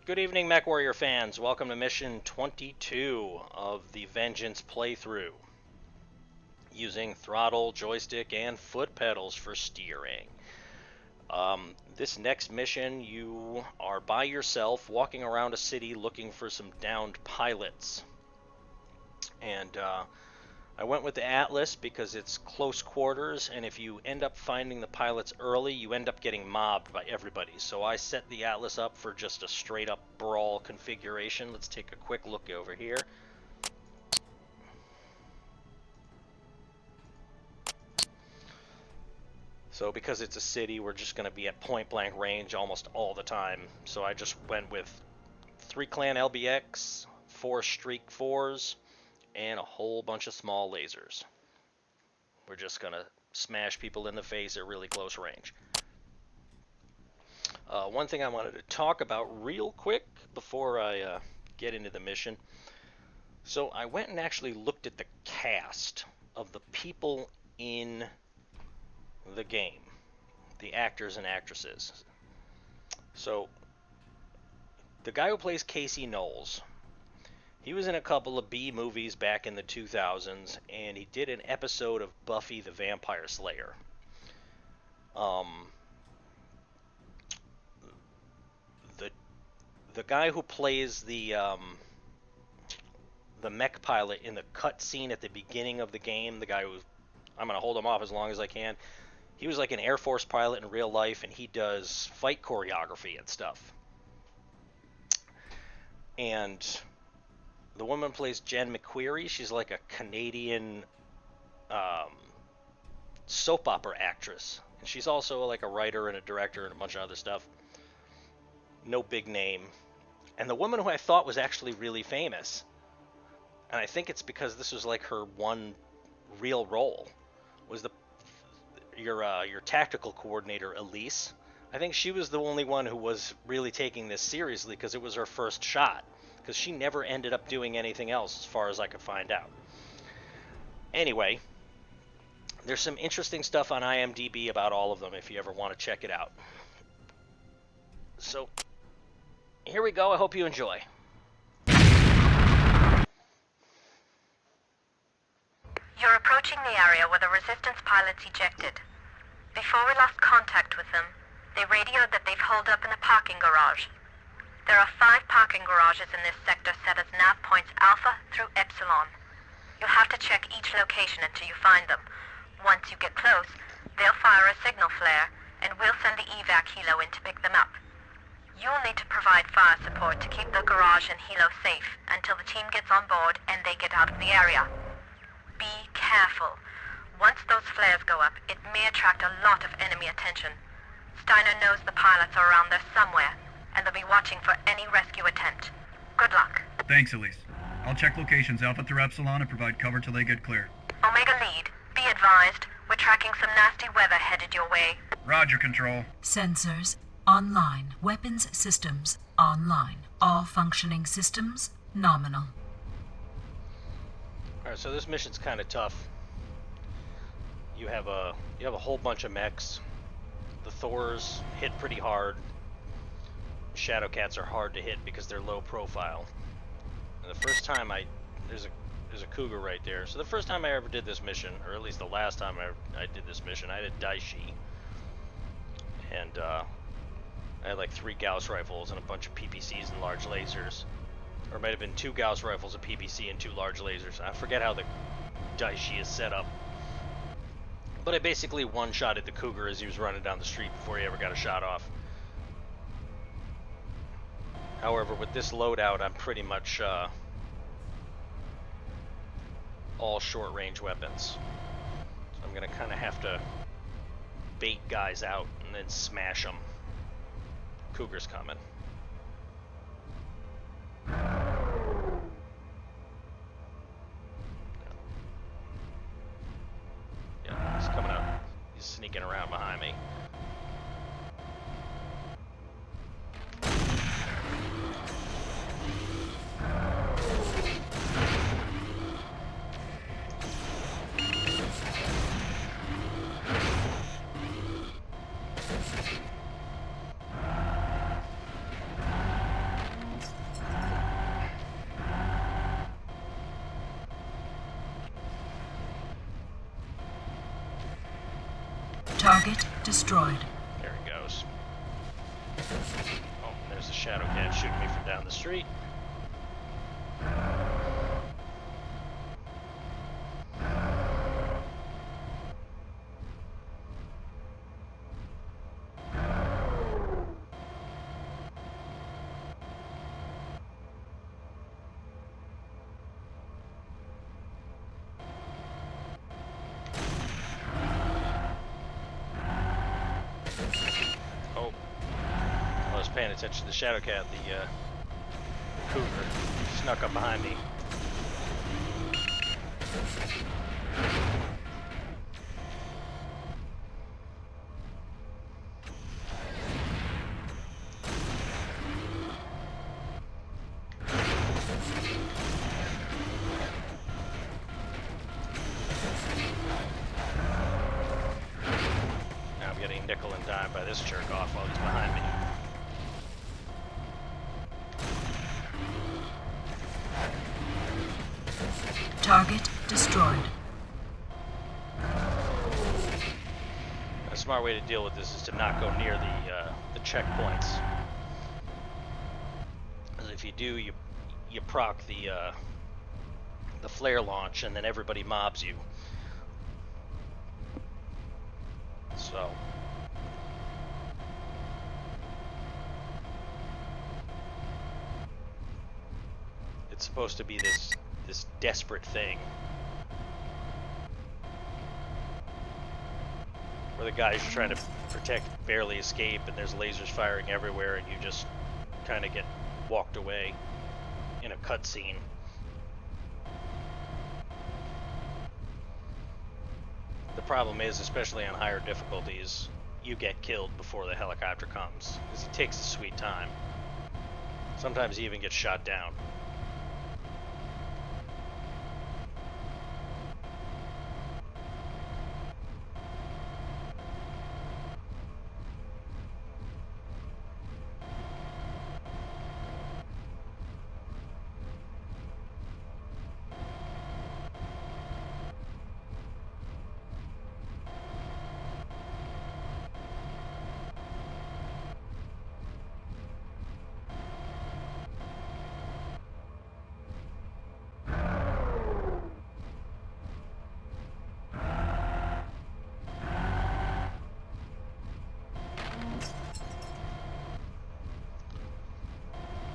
Good evening, Mechwarrior fans. Welcome to Mission 22 of the Vengeance playthrough, using throttle, joystick, and foot pedals for steering. This next mission, you are by yourself, walking around a city looking for some downed pilots. And I went with the Atlas because it's close quarters, and if you end up finding the pilots early, you end up getting mobbed by everybody. So I set the Atlas up for just a straight up brawl configuration. Let's take a quick look over here. So because it's a city, we're just going to be at point blank range almost all the time. So I just went with 3 clan LBX, 4 streak 4s, and a whole bunch of small lasers. We're just going to smash people in the face at really close range. One thing I wanted to talk about real quick before I get into the mission. So I went and actually looked at the cast of the people in the game, the actors and actresses. So the guy who plays Casey Knowles, he was in a couple of B movies back in the 2000s, and he did an episode of Buffy the Vampire Slayer. The guy who plays the mech pilot in the cutscene at the beginning of the game, the guy who, I'm going to hold him off as long as I can, he was like an Air Force pilot in real life, and he does fight choreography and stuff. And the woman plays Jen Mechwarrior. She's like a Canadian soap opera actress. And she's also like a writer and a director and a bunch of other stuff. No big name. And the woman who I thought was actually really famous, and I think it's because this was like her one real role, was your tactical coordinator, Elise. I think she was the only one who was really taking this seriously because it was her first shot. Because she never ended up doing anything else as far as I could find out. Anyway, there's some interesting stuff on IMDb about all of them if you ever want to check it out. So, here we go. I hope you enjoy. You're approaching the area where the Resistance pilots ejected. Before we lost contact with them, they radioed that they've holed up in a parking garage. There are 5 parking garages in this sector set as nav points Alpha through Epsilon. You'll have to check each location until you find them. Once you get close, they'll fire a signal flare, and we'll send the evac helo in to pick them up. You'll need to provide fire support to keep the garage and helo safe until the team gets on board and they get out of the area. Be careful. Once those flares go up, it may attract a lot of enemy attention. Steiner knows the pilots are around there somewhere, and they'll be watching for any rescue attempt. Good luck. Thanks, Elise. I'll check locations Alpha through Epsilon and provide cover till they get clear. Omega lead, be advised, we're tracking some nasty weather headed your way. Roger, Control. Sensors online. Weapons systems online. All functioning systems nominal. Alright, so this mission's kind of tough. You have a whole bunch of mechs. The Thors hit pretty hard. Shadowcats are hard to hit because they're low profile. And the first time there's a cougar right there. So the first time I ever did this mission, or at least the last time I did this mission, I had a Daishi. And I had like 3 Gauss rifles and a bunch of PPCs and large lasers. Or it might have been 2 Gauss rifles, a PPC, and 2 large lasers. I forget how the Daishi is set up. But I basically one-shotted the cougar as he was running down the street before he ever got a shot off. However, with this loadout, I'm pretty much all short-range weapons. So I'm going to kind of have to bait guys out and then smash them. Cougar's coming. Yeah, he's coming out. He's sneaking around behind me. Target destroyed. There he goes. Oh, and there's a shadow cat shooting me from down the street. Oh, I was paying attention to the shadow cat. The cougar snuck up behind me. Now I'm getting nickel and dime by this jerk off while he's behind me. Target destroyed. A smart way to deal with this is to not go near the checkpoints. Because if you do, you proc the flare launch, and then everybody mobs you. So it's supposed to be this desperate thing where the guys you're trying to protect barely escape, and there's lasers firing everywhere, and you just kind of get walked away in a cutscene. The problem is, especially on higher difficulties, you get killed before the helicopter comes, because he takes his sweet time. Sometimes he even gets shot down.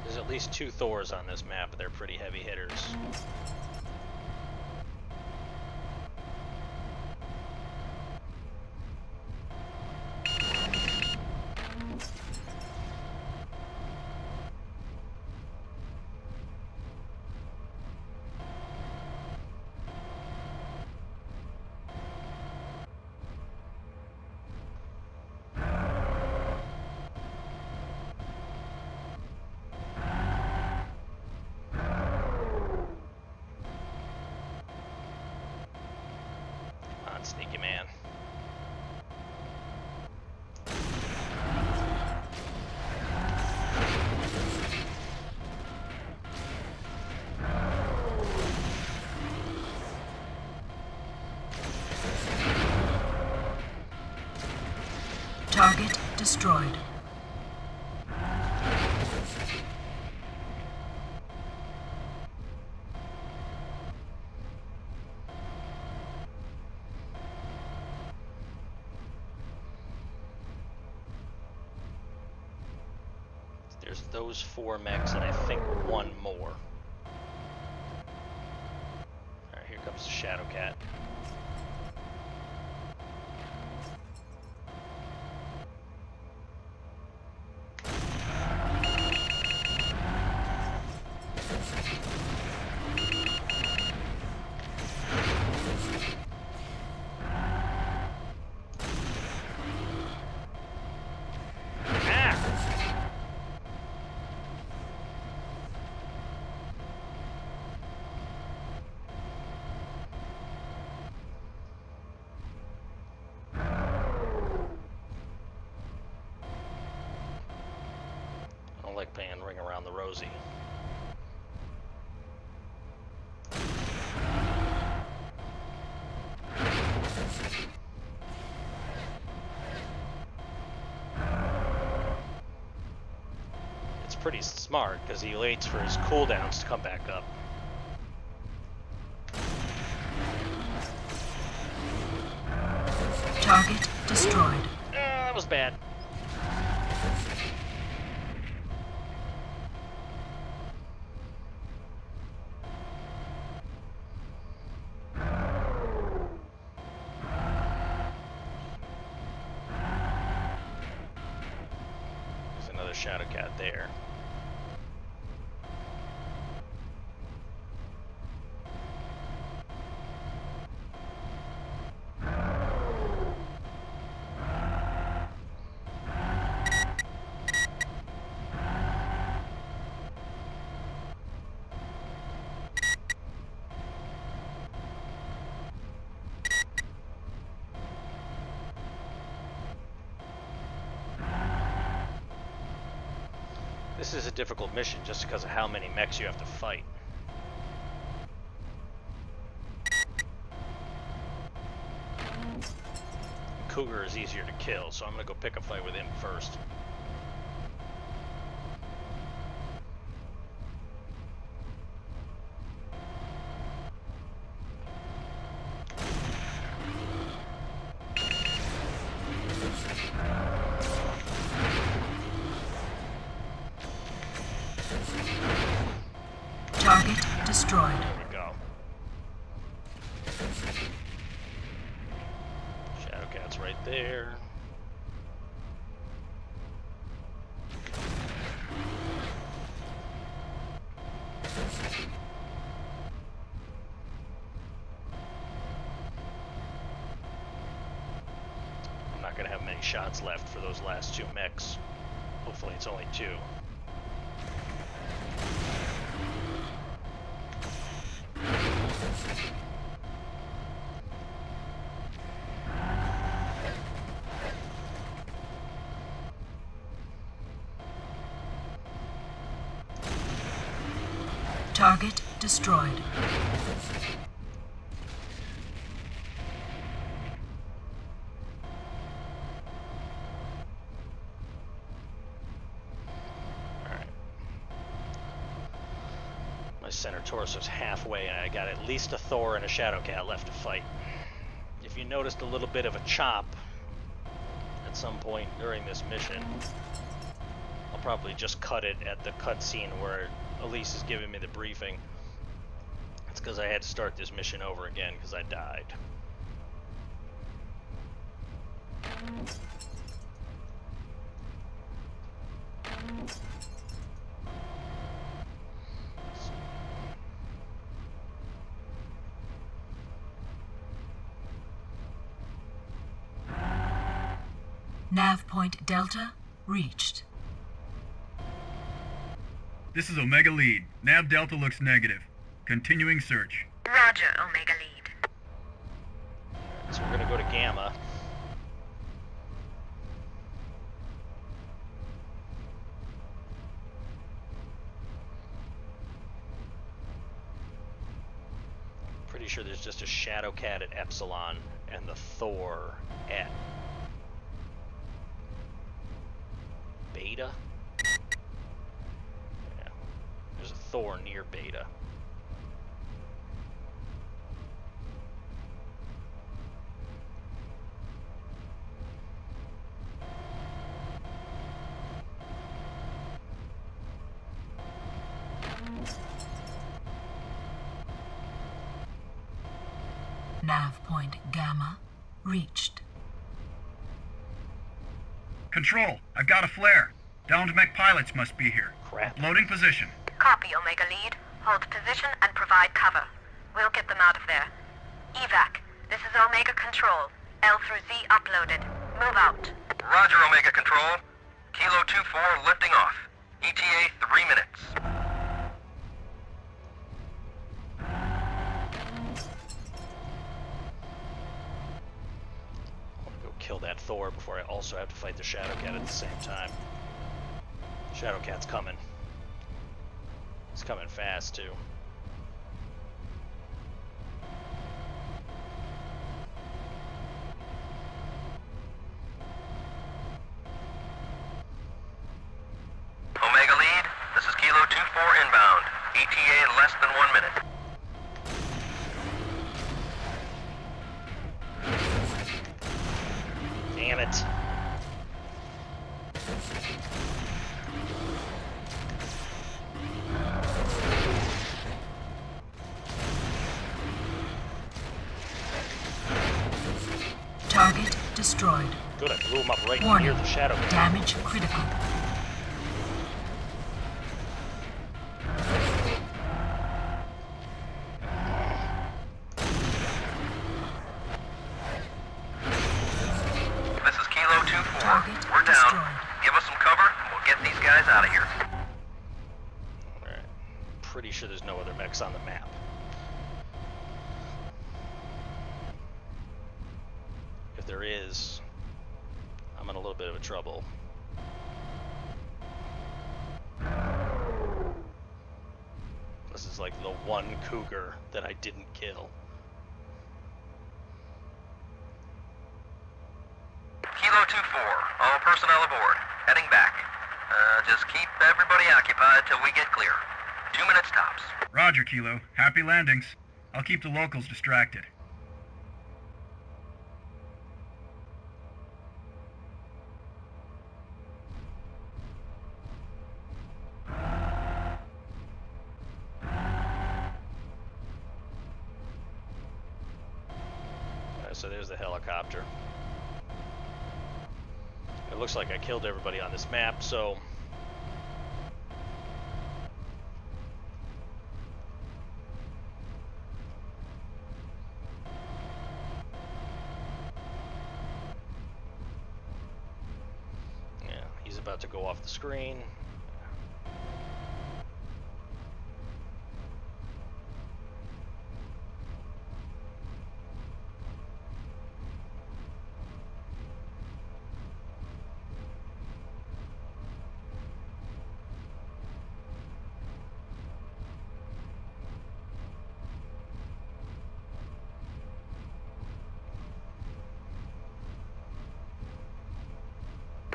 There's at least 2 Thors on this map, but they're pretty heavy hitters. Sneaky man. Target destroyed. There's those 4 mechs, and I think 1 more. Alright, here comes the shadow cat. I don't like playing Ring Around the Rosie. pretty smart, because he waits for his cooldowns to come back up. Target destroyed. That was bad. There's another Shadow Cat there. This is a difficult mission just because of how many mechs you have to fight. Cougar is easier to kill, so I'm gonna go pick a fight with him first. Target destroyed. There we go. Shadow Cat's right there. I'm not gonna have many shots left for those last two mechs. Hopefully it's only two. Target destroyed. Alright. My center torso's halfway and I got at least a Thor and a Shadow Cat left to fight. If you noticed a little bit of a chop at some point during this mission, I'll probably just cut it at the cutscene where Elise is giving me the briefing. It's because I had to start this mission over again because I died. Nav point Delta reached. This is Omega Lead. Nav Delta looks negative. Continuing search. Roger, Omega Lead. So we're gonna go to Gamma. Pretty sure there's just a Shadow Cat at Epsilon and the Thor at Beta? Yeah. There's a Thor near Beta. Nav point Gamma reached. Control, I've got a flare. Downed mech pilots must be here. Crap. Loading position. Copy, Omega Lead. Hold position and provide cover. We'll get them out of there. Evac, this is Omega Control. L through Z uploaded. Move out. Roger, Omega Control. Kilo 2-4 lifting off. ETA 3 minutes. I want to go kill that Thor before I also have to fight the Shadow Cat at the same time. Shadow Cat's coming. It's coming fast too. Omega Lead, ETA in less than 1 minute. Damn it. Target destroyed. Good, I blew him up right Warning. near the shadow. Damage critical. This is Kilo 2-4. Target We're down. destroyed. Give us some cover, and we'll get these guys out of here. Alright. Pretty sure there's no other mechs on the map. If there is, I'm in a little bit of a trouble. This is like the one cougar that I didn't kill. Kilo 2-4, all personnel aboard. Heading back. Just keep everybody occupied till we get clear. 2 minutes tops. Roger, Kilo. Happy landings. I'll keep the locals distracted. So there's the helicopter. It looks like I killed everybody on this map, so... yeah, he's about to go off the screen.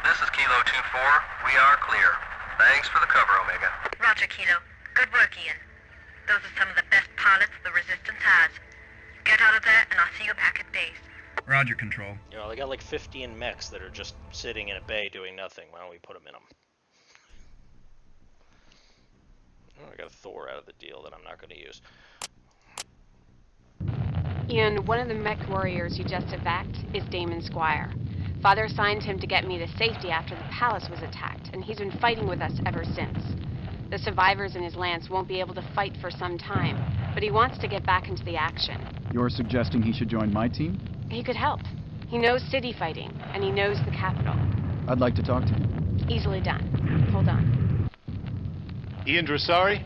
This is Kilo 2-4. We are clear. Thanks for the cover, Omega. Roger, Kilo. Good work, Ian. Those are some of the best pilots the Resistance has. Get out of there, and I'll see you back at base. Roger, Control. You know, they got like 15 mechs that are just sitting in a bay doing nothing. Why don't we put them in them? Oh, I got a Thor out of the deal that I'm not going to use. Ian, one of the Mechwarriors you just evac is Damon Squire. Father assigned him to get me to safety after the palace was attacked, and he's been fighting with us ever since. The survivors in his lance won't be able to fight for some time, but he wants to get back into the action. You're suggesting he should join my team? He could help. He knows city fighting, and he knows the capital. I'd like to talk to him. Easily done. Hold on. Ian Dressari?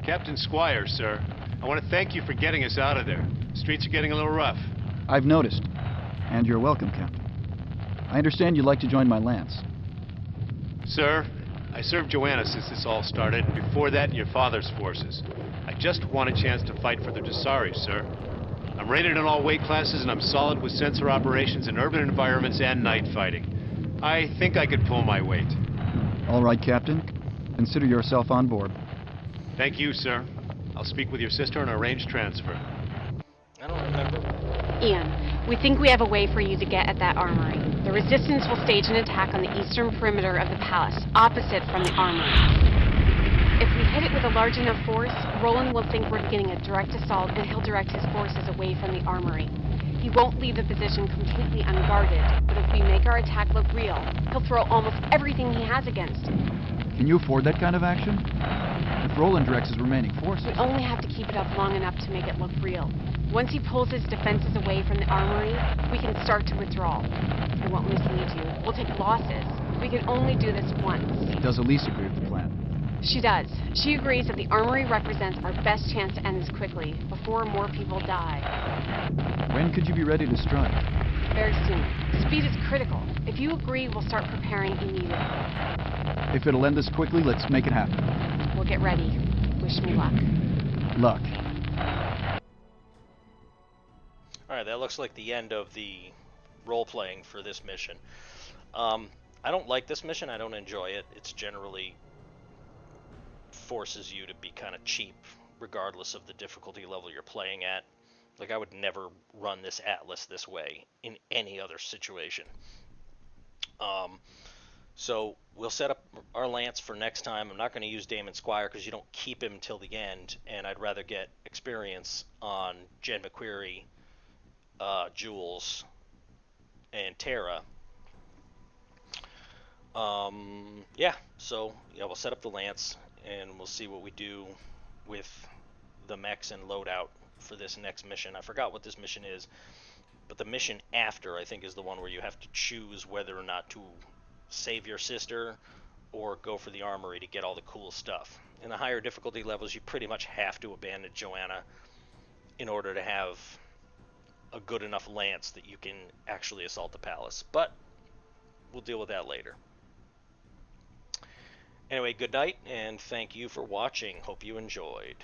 Captain Squire, sir. I want to thank you for getting us out of there. The streets are getting a little rough. I've noticed. And you're welcome, Captain. I understand you'd like to join my lance. Sir, I served Joanna since this all started, and before that in your father's forces. I just want a chance to fight for the Dressari, sir. I'm rated in all weight classes, and I'm solid with sensor operations in urban environments and night fighting. I think I could pull my weight. All right, Captain. Consider yourself on board. Thank you, sir. I'll speak with your sister and arrange transfer. I don't remember. Ian, we think we have a way for you to get at that armory. The Resistance will stage an attack on the eastern perimeter of the palace, opposite from the armory. If we hit it with a large enough force, Roland will think we're beginning a direct assault, and he'll direct his forces away from the armory. He won't leave the position completely unguarded, but if we make our attack look real, he'll throw almost everything he has against it. Can you afford that kind of action? If Roland directs his remaining forces... We only have to keep it up long enough to make it look real. Once he pulls his defenses away from the armory, we can start to withdraw. I won't mislead you. We'll take losses. We can only do this once. Does Elise agree with the plan? She does. She agrees that the armory represents our best chance to end this quickly, before more people die. When could you be ready to strike? Very soon. Speed is critical. If you agree, we'll start preparing immediately. If it'll end this quickly, let's make it happen. We'll get ready. Wish me luck. Luck. Alright, that looks like the end of the role-playing for this mission. I don't like this mission. I don't enjoy it. It's generally forces you to be kind of cheap regardless of the difficulty level you're playing at. Like, I would never run this Atlas this way in any other situation. So we'll set up our Lance for next time. I'm not going to use Damon Squire because you don't keep him till the end, and I'd rather get experience on Jen Mechwarrior, Jules, and Tara. Yeah, so yeah, we'll set up the Lance, and we'll see what we do with the mechs and loadout for this next mission. I forgot what this mission is, but the mission after, I think, is the one where you have to choose whether or not to save your sister or go for the armory to get all the cool stuff. In the higher difficulty levels, you pretty much have to abandon Joanna in order to have a good enough lance that you can actually assault the palace. But we'll deal with that later. Anyway, good night, and thank you for watching. Hope you enjoyed.